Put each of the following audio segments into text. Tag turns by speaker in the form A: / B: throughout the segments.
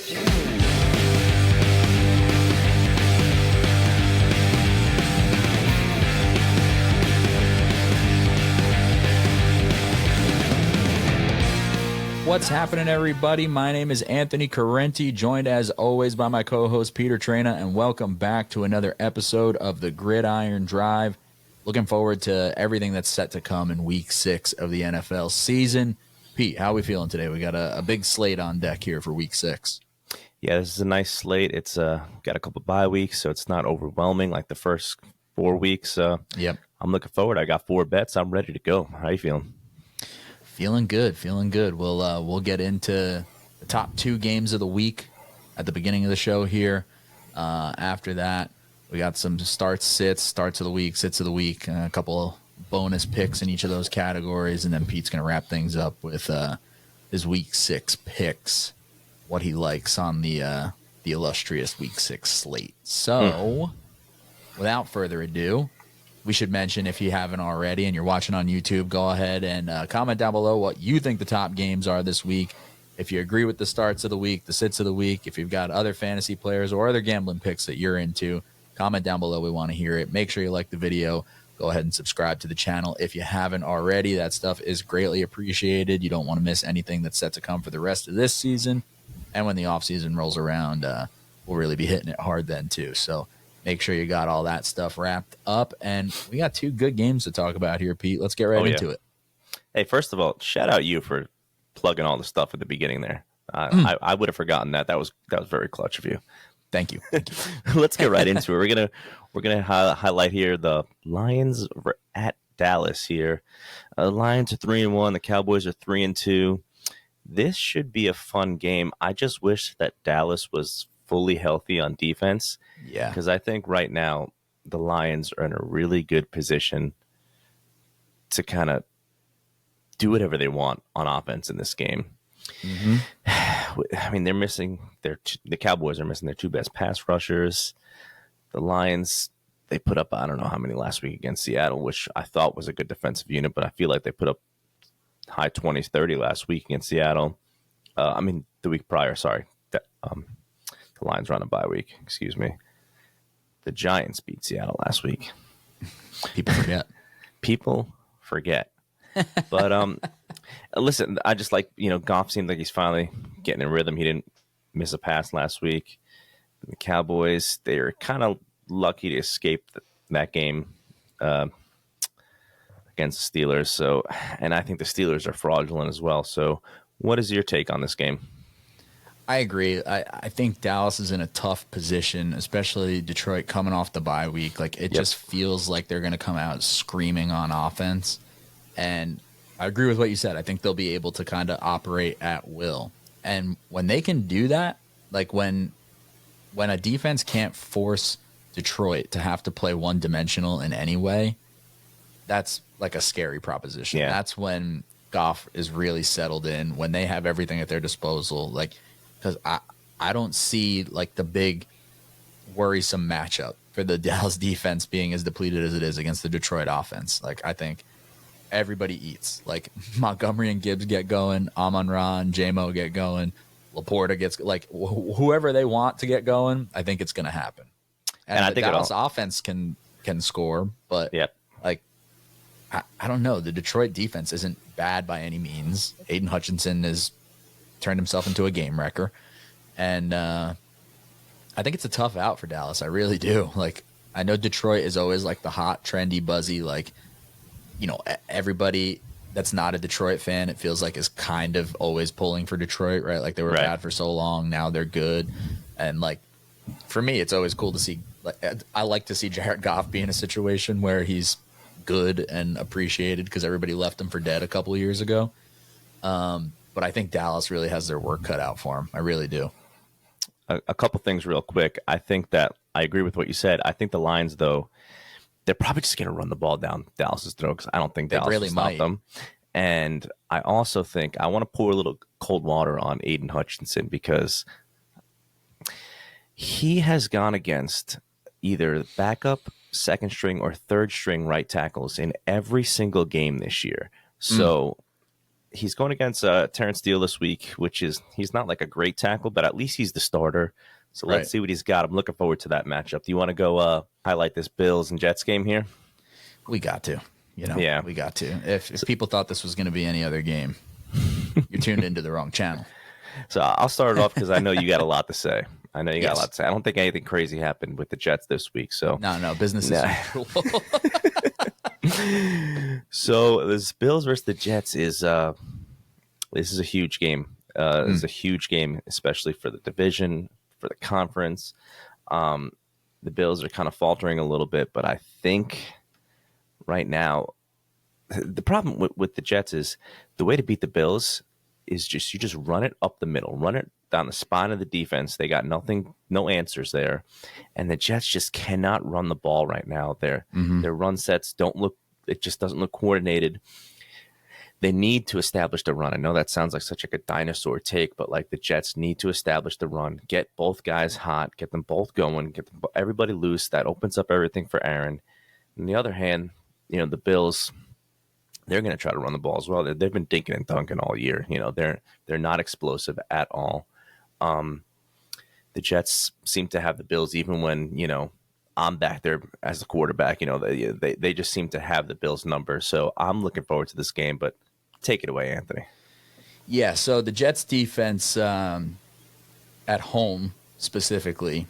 A: What's happening, everybody? My name is Anthony Carenti, joined as always by my co-host Peter Trena, and welcome back to another episode of the Gridiron Drive. Looking forward to everything that's set to come in Week 6 of the NFL season. Pete, how are we feeling today? We got a big slate on deck here for Week 6.
B: Yeah, this is a nice slate. It's got a couple bye weeks, so it's not overwhelming like the first 4 weeks.
A: Yep.
B: I'm looking forward. I got 4 bets. I'm ready to go. How you feeling?
A: Feeling good. We'll get into the top 2 games of the week at the beginning of the show here. After that, we got some starts of the week, sits of the week, a couple of bonus picks in each of those categories, and then Pete's going to wrap things up with his Week 6 picks, what he likes on the illustrious Week 6 slate. So, without further ado, we should mention, if you haven't already and you're watching on YouTube, go ahead and comment down below what you think the top games are this week. If you agree with the starts of the week, the sits of the week, if you've got other fantasy players or other gambling picks that you're into, comment down below. We want to hear it. Make sure you like the video. Go ahead and subscribe to the channel if you haven't already. That stuff is greatly appreciated. You don't want to miss anything that's set to come for the rest of this season. And when the offseason rolls around, we'll really be hitting it hard then too. So make sure you got all that stuff wrapped up. And we got 2 good games to talk about here, Pete. Let's get right into it.
B: Hey, first of all, shout out you for plugging all the stuff at the beginning there. I would have forgotten that. That was very clutch of you.
A: Thank you.
B: Let's get right into it. We're gonna highlight here the Lions at Dallas here. The Lions are 3-1. The Cowboys are 3-2. This should be a fun game. I just wish that Dallas was fully healthy on defense.
A: Yeah,
B: because I think right now the Lions are in a really good position to kind of do whatever they want on offense in this game. Mm-hmm. I mean, the Cowboys are missing their 2 best pass rushers. The Lions, they put up, I don't know how many last week against Seattle, which I thought was a good defensive unit, but I feel like they put up high 20s, 30 last week against Seattle. The week prior, sorry. The Lions were on a bye week, excuse me. The Giants beat Seattle last week. People forget. But listen, I just like, Goff seemed like he's finally getting in rhythm. He didn't miss a pass last week. The Cowboys, they're kind of lucky to escape that game against the Steelers. So, and I think the Steelers are fraudulent as well. So what is your take on this game?
A: I agree. I think Dallas is in a tough position, especially Detroit coming off the bye week. Like, it just feels like they're going to come out screaming on offense. And I agree with what you said. I think they'll be able to kind of operate at will. And when they can do that, like when a defense can't force Detroit to have to play one-dimensional in any way, that's like a scary proposition.
B: Yeah.
A: That's when Goff is really settled in, when they have everything at their disposal. Like, because I don't see like the big worrisome matchup for the Dallas defense being as depleted as it is against the Detroit offense. Like, I think everybody eats. Like, Montgomery and Gibbs get going, Amon-Ra and J-Mo get going, Laporta gets, like, whoever they want to get going, I think it's going to happen. And I think Dallas offense can score, but like, I don't know. The Detroit defense isn't bad by any means. Aiden Hutchinson has turned himself into a game wrecker. And I think it's a tough out for Dallas. I really do. Like, I know Detroit is always like the hot, trendy, buzzy, like, everybody that's not a Detroit fan, it feels like, is kind of always pulling for Detroit, right? Like, they were bad for so long. Now they're good. And like, for me, it's always cool to see, like, I like to see Jared Goff be in a situation where he's good and appreciated because everybody left him for dead a couple of years ago. But I think Dallas really has their work cut out for him. I really do.
B: A couple things real quick. I think that I agree with what you said. I think the Lions, though, they're probably just going to run the ball down Dallas's throat because I don't think Dallas will stop them. And I also think I want to pour a little cold water on Aiden Hutchinson because he has gone against either backup, second string, or third string right tackles in every single game this year. So he's going against Terrence Steele this week, which is he's not like a great tackle, but at least he's the starter. So
A: Right.
B: let's see what he's got. I'm looking forward to that matchup. Do you want to go highlight this Bills and Jets game here?
A: We got to.
B: Yeah.
A: We got to. If people thought this was going to be any other game, you're tuned into the wrong channel.
B: So I'll start it off because I know you got a lot to say. I know you got
A: Yes.
B: a lot to say. I don't think anything crazy happened with the Jets this week. So
A: No, business as usual.
B: So this Bills versus the Jets is this is a huge game. This is a huge game, especially for the division, for the conference. The Bills are kind of faltering a little bit, but I think right now the problem with the Jets is the way to beat the Bills is just you just run it up the middle, run it down the spine of the defense. They got nothing, no answers there, and the Jets just cannot run the ball right now. Their run sets don't look. It just doesn't look coordinated. They need to establish the run. I know that sounds like such like a dinosaur take, but like the Jets need to establish the run, get both guys hot, get them both going, get everybody loose. That opens up everything for Aaron. On the other hand, the Bills, they're going to try to run the ball as well. They've been dinking and dunking all year. They're not explosive at all. The Jets seem to have the Bills even when I'm back there as the quarterback. They just seem to have the Bills number. So I'm looking forward to this game, but take it away, Anthony.
A: Yeah, so the Jets defense at home specifically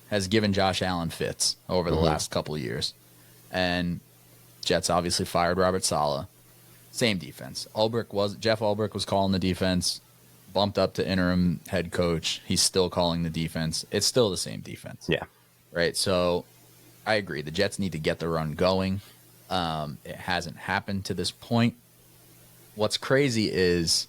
A: has given Josh Allen fits over the last couple of years. And Jets obviously fired Robert Saleh. Same defense. Jeff Ulbrich was calling the defense, bumped up to interim head coach. He's still calling the defense. It's still the same defense.
B: Yeah.
A: Right. So I agree. The Jets need to get the run going. It hasn't happened to this point. What's crazy is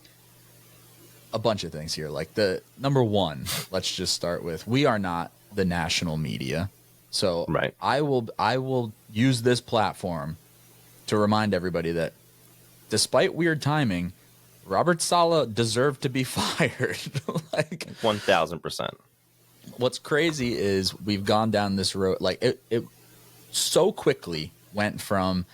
A: a bunch of things here. Like the number one, let's just start with, we are not the national media. So
B: right.
A: I will use this platform to remind everybody that despite weird timing, Robert Saleh deserved to be fired.
B: 1,000%.
A: What's crazy is we've gone down this road. Like it so quickly went from,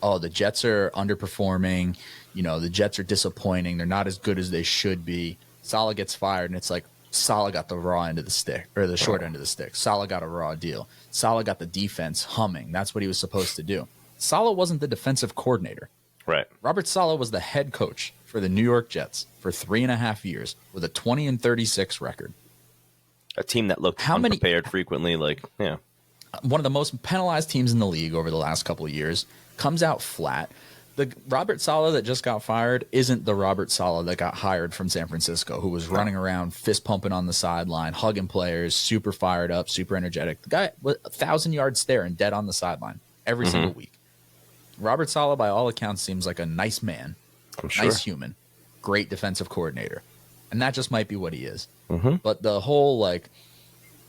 A: oh, the Jets are underperforming. The Jets are disappointing. They're not as good as they should be. Saleh gets fired, and it's like Saleh got the raw end of the stick, or the short end of the stick. Saleh got a raw deal. Saleh got the defense humming. That's what he was supposed to do. Saleh wasn't the defensive coordinator.
B: Right.
A: Robert Saleh was the head coach for the New York Jets for 3.5 years with a 20-36 record.
B: A team that looked unprepared frequently. One
A: of the most penalized teams in the league over the last couple of years, comes out flat. The Robert Saleh that just got fired isn't the Robert Saleh that got hired from San Francisco, who was running around, fist pumping on the sideline, hugging players, super fired up, super energetic. The guy with 1,000-yard stare and dead on the sideline every single week. Robert Saleh, by all accounts, seems like a nice man, nice human, great defensive coordinator. And that just might be what he is. But the whole,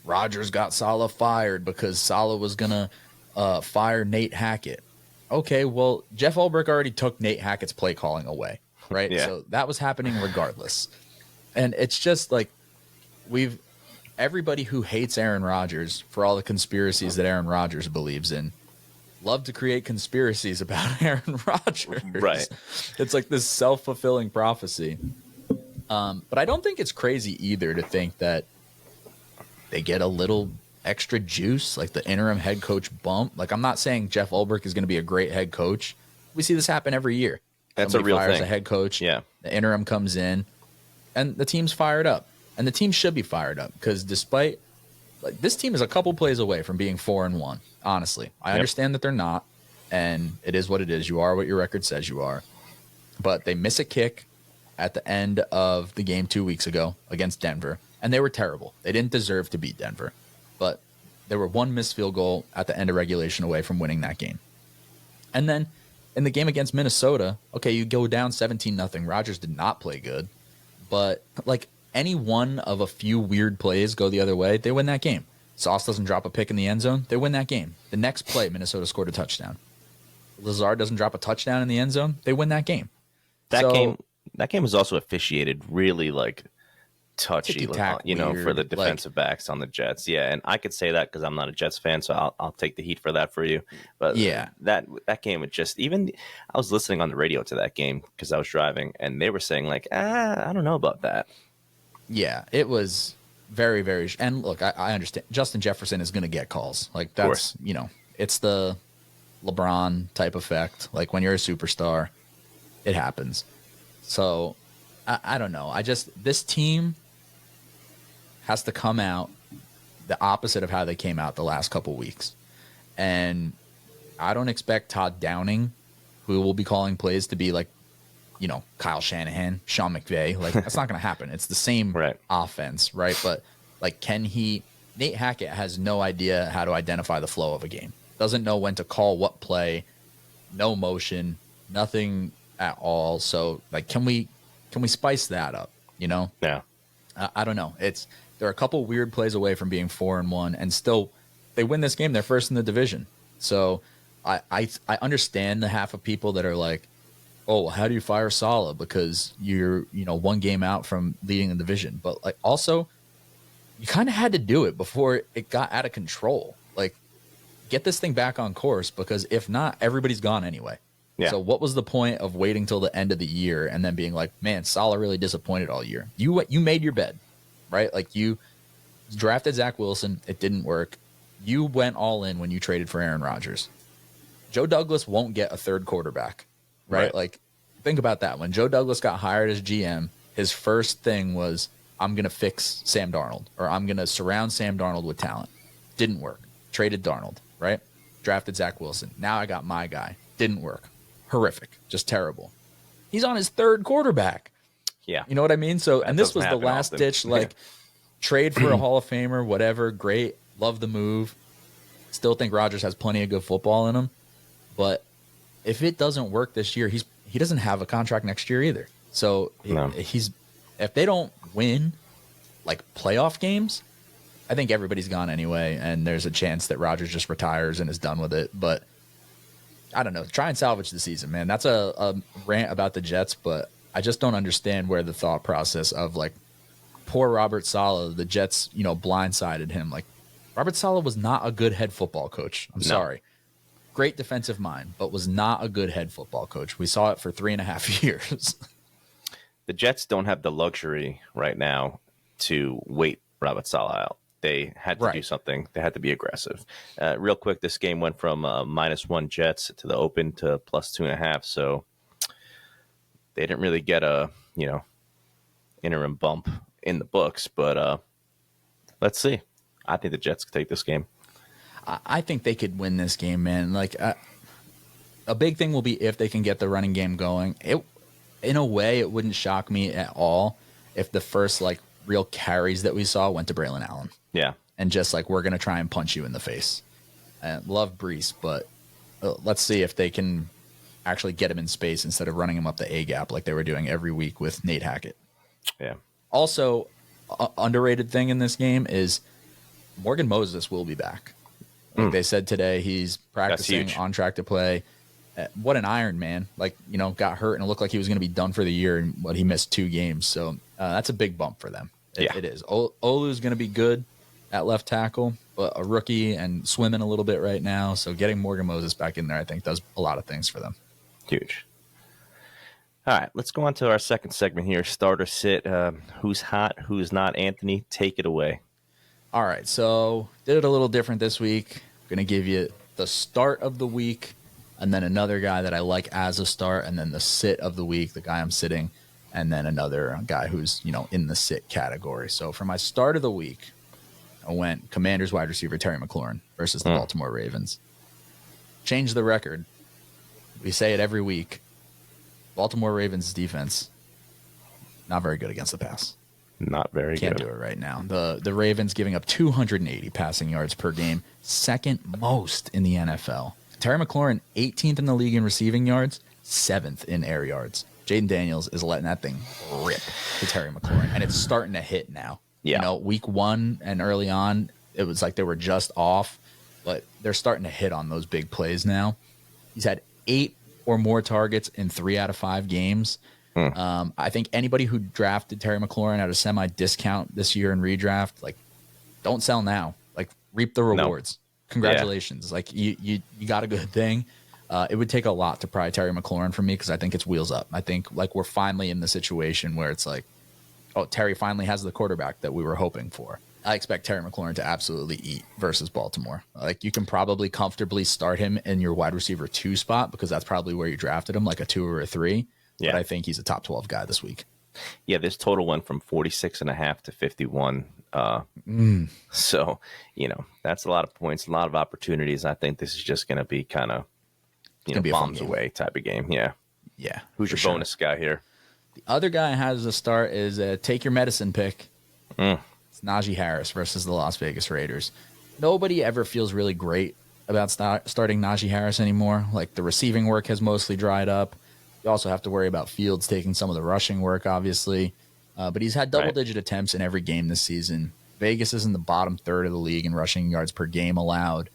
A: Rodgers got Saleh fired because Saleh was going to fire Nate Hackett. Okay, well, Jeff Ulbrich already took Nate Hackett's play calling away, right?
B: Yeah.
A: So that was happening regardless. And it's just everybody who hates Aaron Rodgers for all the conspiracies that Aaron Rodgers believes in love to create conspiracies about Aaron Rodgers.
B: Right.
A: It's like this self-fulfilling prophecy. But I don't think it's crazy either to think that they get a little extra juice, like the interim head coach bump. Like, I'm not saying Jeff Ulbrich is going to be a great head coach. We see this happen every year.
B: That's
A: Somebody
B: a real
A: fires
B: thing.
A: A head coach.
B: Yeah.
A: The interim comes in, and the team's fired up. And the team should be fired up because despite this team is a couple plays away from being 4-1. Honestly, I understand that they're not, and it is what it is. You are what your record says you are. But they miss a kick at the end of the game 2 weeks ago against Denver, and they were terrible. They didn't deserve to beat Denver. But they were one missed field goal at the end of regulation away from winning that game. And then in the game against Minnesota, okay, you go down 17-0. Rodgers did not play good. But any one of a few weird plays go the other way, they win that game. Sauce doesn't drop a pick in the end zone, they win that game. The next play, Minnesota scored a touchdown. Lazard doesn't drop a touchdown in the end zone, they win that game.
B: That game was also officiated really touchy,
A: ticky-tack
B: for the
A: weird,
B: defensive backs on the Jets. Yeah, and I could say that because I'm not a Jets fan, so I'll take the heat for that for you. But
A: yeah,
B: that game was just even. I was listening on the radio to that game because I was driving, and they were saying like, I don't know about that.
A: yeah, it was very, very. And look, I understand Justin Jefferson is going to get calls. Like,
B: Of course.
A: that's, it's the LeBron type effect. Like, when you're a superstar, it happens. So I don't know. This team has to come out the opposite of how they came out the last couple weeks. And I don't expect Todd Downing, who will be calling plays, to be like, Kyle Shanahan, Sean McVay. Like, that's not going to happen. It's the same
B: Right.
A: offense, right? But, like, Nate Hackett has no idea how to identify the flow of a game. Doesn't know when to call what play, no motion, nothing at all. So, like, can we spice that up,
B: Yeah.
A: I don't know. They're a couple weird plays away from being 4-1, and still they win this game. They're first in the division. So I understand the half of people that are like, oh, well, how do you fire Saleh because you're one game out from leading the division? But like also, you kind of had to do it before it got out of control. Like, get this thing back on course, because if not, everybody's gone anyway.
B: Yeah.
A: So what was the point of waiting till the end of the year and then being like, man, Saleh really disappointed all year? You made your bed, right? Like, you drafted Zach Wilson. It didn't work. You went all in when you traded for Aaron Rodgers. Joe Douglas won't get a third quarterback, right? Like, think about that. When Joe Douglas got hired as GM, his first thing was, I'm going to fix Sam Darnold, or I'm going to surround Sam Darnold with talent. Didn't work. Traded Darnold, right? Drafted Zach Wilson. Now I got my guy. Didn't work. Horrific. Just terrible. He's on his third quarterback.
B: Yeah.
A: You know what I mean? So,
B: That
A: and this
B: doesn't
A: was the
B: happen
A: last
B: often.
A: ditch, like, trade for a Hall of Famer, whatever. Great. Love the move. Still think Rodgers has plenty of good football in him. But if it doesn't work this year, he doesn't have a contract next year either. So
B: No.
A: if they don't win like playoff games, I think everybody's gone anyway, and there's a chance that Rodgers just retires and is done with it. But I don't know. Try and salvage the season, man. That's a rant about the Jets, but I just don't understand where the thought process of like poor Robert Saleh, the Jets, blindsided him. Like, Robert Saleh was not a good head football coach. I'm sorry. Great defensive mind, but was not a good head football coach. We saw it for 3.5 years.
B: The Jets don't have the luxury right now to wait Robert Saleh out. They had to do something. They had to be aggressive. Real quick, this game went from -1 Jets to the open to +2.5. So they didn't really get a interim bump in the books. But let's see. I think the Jets could take this game.
A: I think they could win this game, man. Like, a big thing will be if they can get the running game going. In a way, it wouldn't shock me at all if the first like real carries that we saw went to Braylon Allen.
B: Yeah.
A: And just like, we're going to try and punch you in the face. Love Brees, but let's see if they can actually get him in space instead of running him up the A gap like they were doing every week with Nate Hackett.
B: Yeah.
A: Also, underrated thing in this game is Morgan Moses will be back. Like they said today, he's practicing, on track to play. What an Iron Man. Like, got hurt and it looked like he was going to be done for the year, and he missed 2 games. So that's a big bump for them. It is. Olu's going to be good at left tackle, but a rookie and swimming a little bit right now. So getting Morgan Moses back in there, I think, does a lot of things for them.
B: Huge. All right, let's go on to our second segment here. Starter sit. Who's hot, who's not? Anthony, take it away.
A: All right, so did it a little different this week. Going to give you the start of the week, and then another guy that I like as a start, and then the sit of the week, the guy I'm sitting, and then another guy who's, in the sit category. So for my start of the week, I went Commanders wide receiver Terry McLaurin versus the Baltimore Ravens. Change the record. We say it every week. Baltimore Ravens defense, not very good against the pass.
B: Not very good.
A: Can't do it right now. The Ravens giving up 280 passing yards per game, second most in the NFL. Terry McLaurin, 18th in the league in receiving yards, 7th in air yards. Jaden Daniels is letting that thing rip to Terry McLaurin, and it's starting to hit now.
B: Yeah.
A: Week 1 and early on, it was like they were just off, but they're starting to hit on those big plays now. He's had 8 or more targets in 3 out of 5 games. I think anybody who drafted Terry McLaurin at a semi discount this year in redraft, like, don't sell now. Like, reap the
B: No.
A: rewards. Congratulations. Like, you got a good thing. It would take a lot to pry Terry McLaurin from me because I think it's wheels up. I think, like, we're finally in the situation where it's like, oh, Terry finally has the quarterback that we were hoping for. I expect Terry McLaurin to absolutely eat versus Baltimore. Like, you can probably comfortably start him in your wide receiver 2 spot because that's probably where you drafted him, like a 2 or a 3.
B: Yeah.
A: But I think he's a top 12 guy this week.
B: Yeah, this total went from 46.5 to 51. So, that's a lot of points, a lot of opportunities. I think this is just going to be kind of, bombs away type of game. Yeah.
A: Yeah.
B: Who's your bonus guy here?
A: The other guy has a start is a take your medicine pick. It's Najee Harris versus the Las Vegas Raiders. Nobody ever feels really great about starting Najee Harris anymore. Like, the receiving work has mostly dried up. You also have to worry about Fields taking some of the rushing work, obviously. But he's had double-digit attempts in every game this season. Vegas is in the bottom third of the league in rushing yards per game allowed.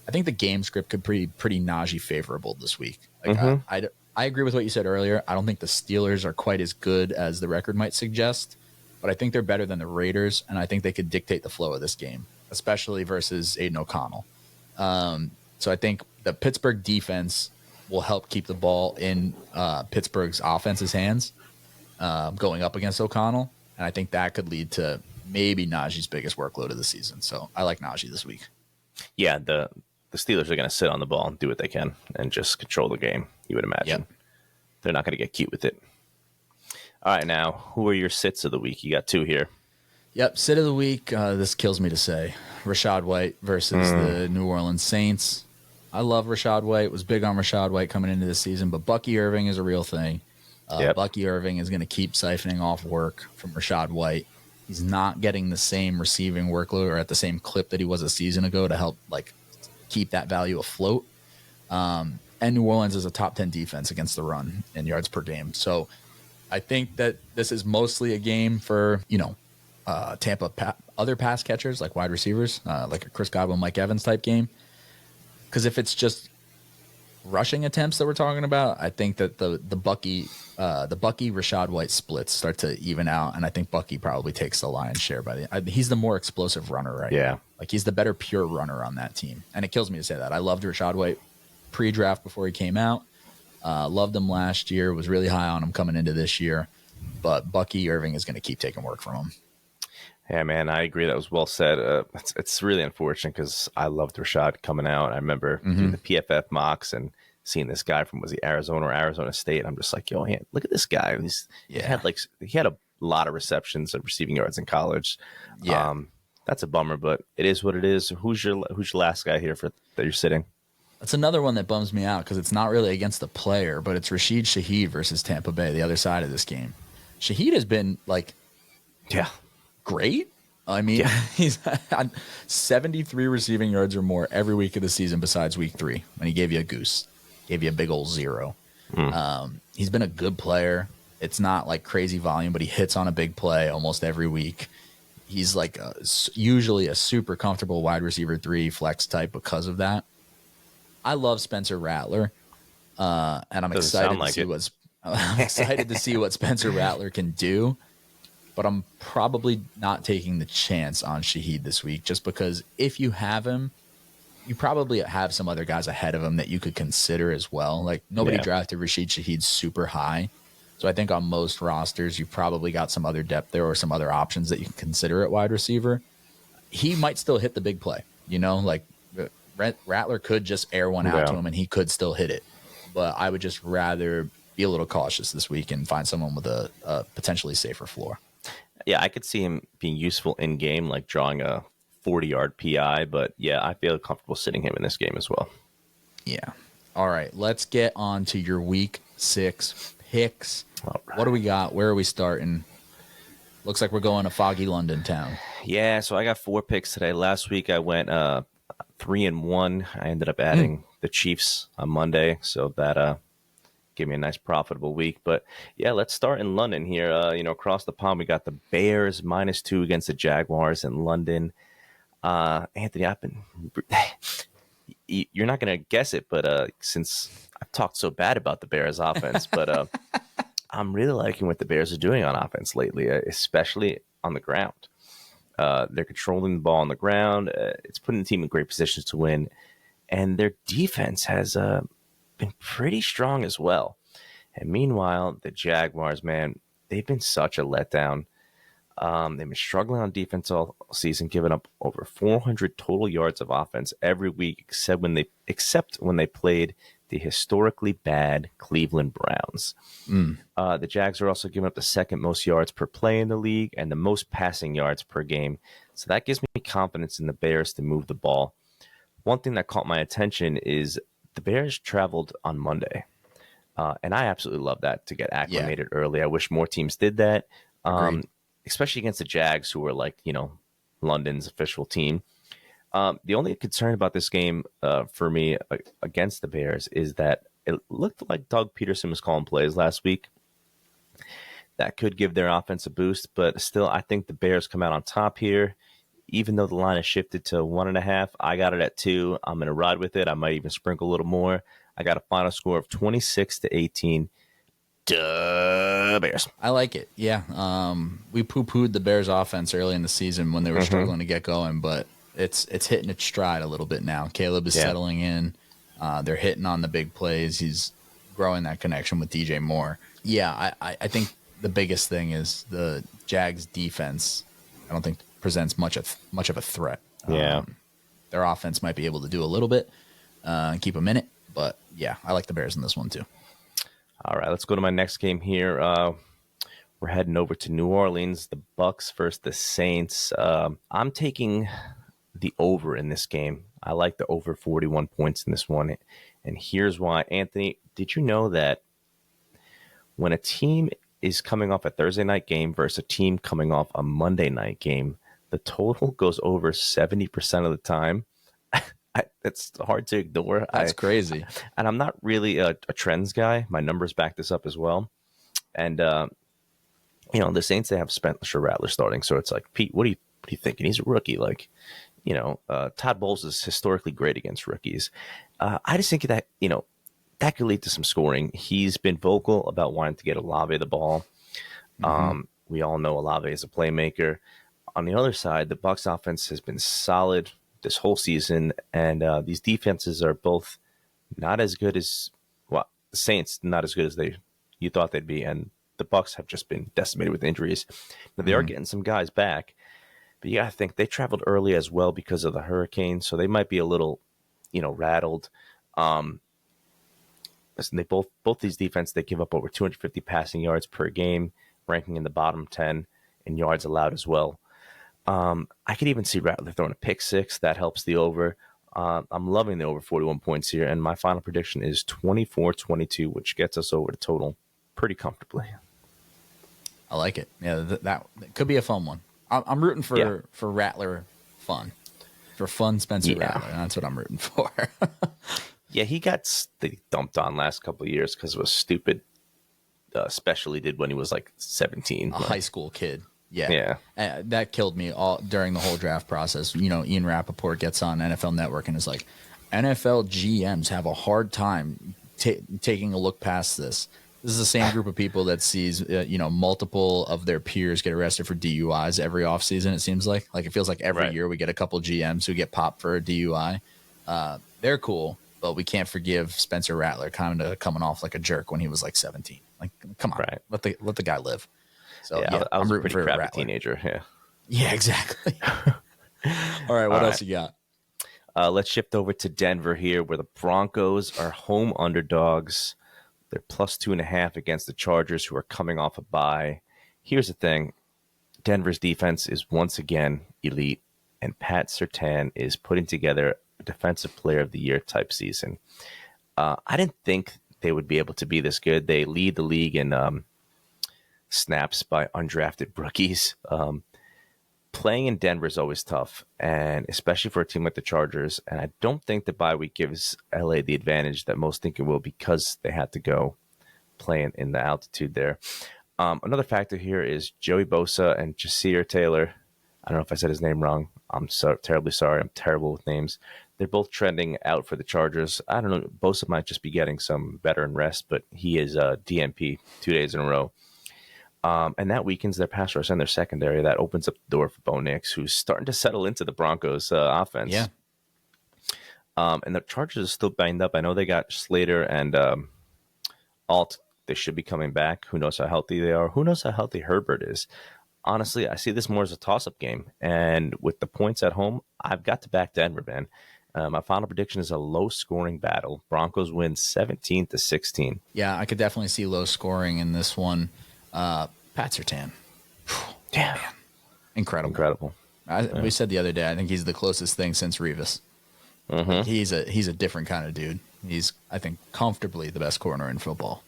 A: I think the game script could be pretty Najee favorable this week. Like, I agree with what you said earlier. I don't think the Steelers are quite as good as the record might suggest, but I think they're better than the Raiders, and I think they could dictate the flow of this game, especially versus Aiden O'Connell. So I think the Pittsburgh defense will help keep the ball in Pittsburgh's offense's hands going up against O'Connell, and I think that could lead to maybe Najee's biggest workload of the season. So I like Najee this week.
B: Yeah, the Steelers are going to sit on the ball and do what they can and just control the game, you would imagine.
A: Yep.
B: They're not going to get cute with it. All right, now, who are your sits of the week? You got 2 here.
A: Yep, sit of the week. This kills me to say. Rashad White versus the New Orleans Saints. I love Rashad White. Was big on Rashad White coming into this season, but Bucky Irving is a real thing. Bucky Irving is going to keep siphoning off work from Rashad White. He's not getting the same receiving workload or at the same clip that he was a season ago to help, like, keep that value afloat. And New Orleans is a top 10 defense against the run in yards per game. So I think that this is mostly a game for, Tampa other pass catchers like wide receivers, like a Chris Godwin, Mike Evans type game. Because if it's just rushing attempts that we're talking about, I think that the Bucky Rashad White splits start to even out, and I think Bucky probably takes the lion's share he's the more explosive runner right now. Like, he's the better pure runner on that team, and it kills me to say that. I loved Rashad White pre-draft before he came out. Loved him last year. Was really high on him coming into this year, but Bucky Irving is going to keep taking work from him.
B: Yeah, man, I agree. That was well said. It's really unfortunate because I loved Rashad coming out. I remember doing the PFF mocks and seeing this guy from, was he Arizona or Arizona State? I'm just like, yo, man, look at this guy. He had a lot of receptions of receiving yards in college.
A: Yeah,
B: that's a bummer, but it is what it is. Who's your last guy here that you're sitting?
A: That's another one that bums me out because it's not really against the player, but it's Rashid Shaheed versus Tampa Bay, the other side of this game. Shaheed has been great. I mean, he's on 73 receiving yards or more every week of the season besides week 3 when he gave you a goose, gave you a big old 0. He's been a good player. It's not like crazy volume, but he hits on a big play almost every week. He's like usually a super comfortable wide receiver 3 flex type because of that. I love Spencer Rattler, and I'm excited to see what Spencer Rattler can do. But I'm probably not taking the chance on Shaheed this week just because if you have him, you probably have some other guys ahead of him that you could consider as well. Like, nobody drafted Rashid Shaheed super high. So I think on most rosters, you've probably got some other depth there or some other options that you can consider at wide receiver. He might still hit the big play, like Rattler could just air one out to him and he could still hit it. But I would just rather be a little cautious this week and find someone with a potentially safer floor.
B: Yeah, I could see him being useful in game, like drawing a 40-yard PI. But yeah, I feel comfortable sitting him in this game as well.
A: Yeah. All right, let's get on to your week 6 picks.
B: All right.
A: What do we got? Where are we starting? Looks like we're going to foggy London town.
B: Yeah, so I got 4 picks today. Last week I went 3-1. I ended up adding the Chiefs on Monday, so that gave me a nice profitable week. But yeah, let's start in London here. Across the pond we got the Bears -2 against the Jaguars in London. Anthony, you're not going to guess it, but since I've talked so bad about the Bears offense, but I'm really liking what the Bears are doing on offense lately, especially on the ground. They're controlling the ball on the ground. It's putting the team in great positions to win. And their defense has been pretty strong as well. And meanwhile, the Jaguars, man, they've been such a letdown. They've been struggling on defense all season, giving up over 400 total yards of offense every week, except when they played the historically bad Cleveland Browns. The Jags are also giving up the second most yards per play in the league and the most passing yards per game. So that gives me confidence in the Bears to move the ball. One thing that caught my attention is the Bears traveled on Monday. And I absolutely love that, to get acclimated early. I wish more teams did that, especially against the Jags, who are like, London's official team. The only concern about this game for me against the Bears is that it looked like Doug Peterson was calling plays last week. That could give their offense a boost, but still, I think the Bears come out on top here. Even though the line has shifted to 1.5, I got it at 2. I'm going to ride with it. I might even sprinkle a little more. I got a final score of 26-18. Duh, Bears.
A: I like it. Yeah. We poo-pooed the Bears offense early in the season when they were struggling to get going, but it's hitting its stride a little bit now. Caleb is settling in. They're hitting on the big plays. He's growing that connection with DJ Moore. Yeah, I think the biggest thing is the Jags defense. I don't think presents much of a threat. Their offense might be able to do a little bit and keep them in it, but yeah, I like the Bears in this one too.
B: All right, let's go to my next game here. We're heading over to New Orleans, the Bucks versus the Saints. I'm taking the over in this game. I like the over 41 points in this one, and here's why. Anthony, did you know that when a team is coming off a Thursday night game versus a team coming off a Monday night game, the total goes over 70% of the time? It's hard to ignore.
A: That's crazy.
B: And I'm not really a trends guy. My numbers back this up as well. And, the Saints, they have Spencer Rattler starting. So it's like, Pete, what are you thinking? He's a rookie. Like, Todd Bowles is historically great against rookies. I just think that, that could lead to some scoring. He's been vocal about wanting to get Olave the ball. We all know Olave is a playmaker. On the other side, the Bucs offense has been solid this whole season, and these defenses are both not as good as, well, the Saints not as good as you thought they'd be, and the Bucs have just been decimated with injuries. Now, they are getting some guys back, but you got to think they traveled early as well because of the hurricane, so they might be a little, rattled. Listen, they both these defenses, they give up over 250 passing yards per game, ranking in the bottom 10 in yards allowed as well. I could even see Rattler throwing a pick six. That helps the over. I'm loving the over 41 points here, and my final prediction is 24-22, which gets us over the total pretty comfortably.
A: I like it. Yeah, that could be a fun one. I'm rooting for Rattler fun. For fun Spencer Rattler. That's what I'm rooting for.
B: Yeah, he got dumped on last couple of years because it was stupid, especially did when he was like 17.
A: High school kid. Yeah. That killed me all during the whole draft process. Ian Rappaport gets on NFL Network and is like, NFL GMs have a hard time taking a look past this. This is the same group of people that sees, multiple of their peers get arrested for DUIs every offseason, it seems like. Like, it feels like every year we get a couple GMs who get popped for a DUI. They're cool, but we can't forgive Spencer Rattler kind of coming off like a jerk when he was like 17. Like, come on, let the guy live. So
B: I was
A: I'm
B: a
A: rooting
B: pretty
A: for
B: crappy
A: Rattler.
B: teenager.
A: Yeah, exactly. All right, what else you got?
B: Let's shift over to Denver here, where the Broncos are home underdogs. They're plus 2.5 against the Chargers, who are coming off a bye. Here's the thing. Denver's defense is once again elite, and Pat Surtain is putting together a Defensive Player of the Year type season. I didn't think they would be able to be this good. They lead the league in snaps by undrafted rookies. Playing in Denver is always tough, and especially for a team like the Chargers. And I don't think the bye week gives LA the advantage that most think it will, because they had to go playing in the altitude there. Another factor here is Joey Bosa and Jasir Taylor. I don't know if I said his name wrong. I'm so terribly sorry. I'm terrible with names. They're both trending out for the Chargers. I don't know. Bosa might just be getting some veteran rest, but he is DNP 2 days in a row. And that weakens their pass rush and their secondary. That opens up the door for Bo Nix, who's starting to settle into the Broncos offense.
A: Yeah.
B: And the Chargers are still banged up. I know they got Slater and Alt. They should be coming back. Who knows how healthy they are? Who knows how healthy Herbert is? Honestly, I see this more as a toss-up game. And with the points at home, I've got to back Denver, man. My final prediction is a low-scoring battle. Broncos win 17-16.
A: Yeah, I could definitely see low scoring in this one. Pat Surtain.
B: Yeah.
A: Man. Incredible.
B: Incredible.
A: We said the other day, I think he's the closest thing since Revis.
B: Mm-hmm.
A: Like he's a different kind of dude. He's, I think, comfortably the best corner in football.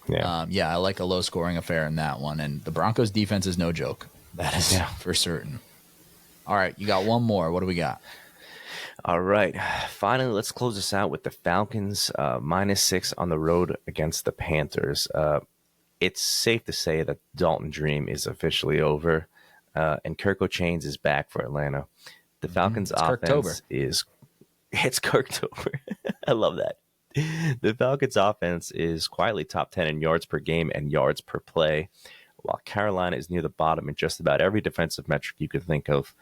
B: Yeah.
A: I like a low-scoring affair in that one. And the Broncos' defense is no joke. That is for certain. All right, you got one more. What do we got?
B: All right. Finally, let's close this out with the Falcons -6 on the road against the Panthers. It's safe to say that Dalton Dream is officially over, and Kirk O'Chains is back for Atlanta. The Falcons' offense it's Kirktober. I love that. The Falcons' offense is quietly top 10 in yards per game and yards per play, while Carolina is near the bottom in just about every defensive metric you could think of.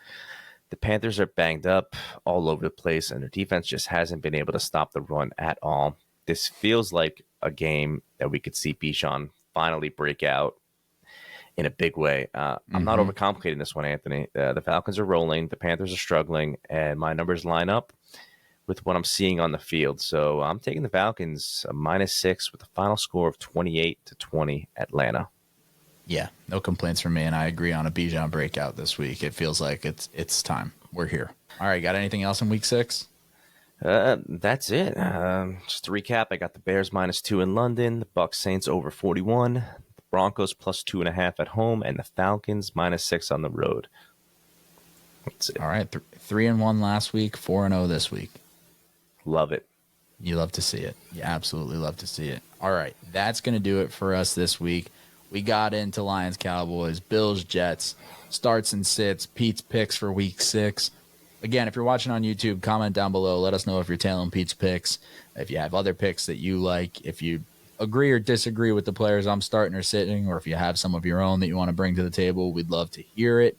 B: The Panthers are banged up all over the place, and their defense just hasn't been able to stop the run at all. This feels like a game that we could see Bijan finally break out in a big way. I'm not overcomplicating this one, Anthony. The Falcons are rolling, the Panthers are struggling, and my numbers line up with what I'm seeing on the field. So I'm taking the Falcons -6 with a final score of 28-20 Atlanta.
A: Yeah, no complaints from me, and I agree on a Bijan breakout this week. It feels like it's time. We're here. All right, got anything else in week 6?
B: That's it. Just to recap, I got the Bears -2 in London, the Bucs Saints over 41, the Broncos +2.5 at home, and the Falcons -6 on the road. That's it.
A: All right, 3-1 last week, 4-0 this week.
B: Love it.
A: You love to see it. You absolutely love to see it. All right, that's going to do it for us this week. We got into Lions, Cowboys, Bills, Jets, starts and sits, Pete's picks for week 6. Again, if you're watching on YouTube, comment down below. Let us know if you're tailing Pete's picks. If you have other picks that you like, if you agree or disagree with the players I'm starting or sitting, or if you have some of your own that you want to bring to the table, we'd love to hear it.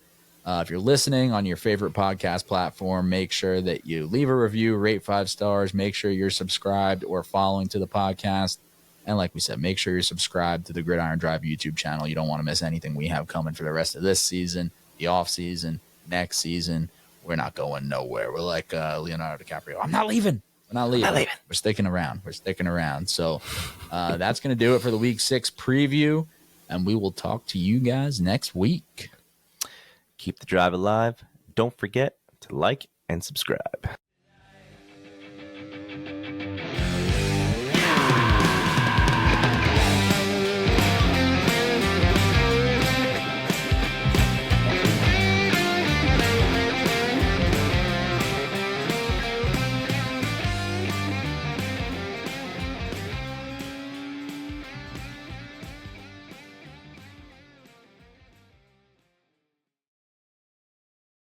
A: If you're listening on your favorite podcast platform, make sure that you leave a review, rate 5 stars, make sure you're subscribed or following to the podcast. And like we said, make sure you're subscribed to the Gridiron Drive YouTube channel. You don't want to miss anything we have coming for the rest of this season, the off season, next season. We're not going nowhere. We're like Leonardo DiCaprio. I'm not leaving. We're not leaving. We're sticking around. So that's going to do it for the week 6 preview. And we will talk to you guys next week.
B: Keep the drive alive. Don't forget to like and subscribe.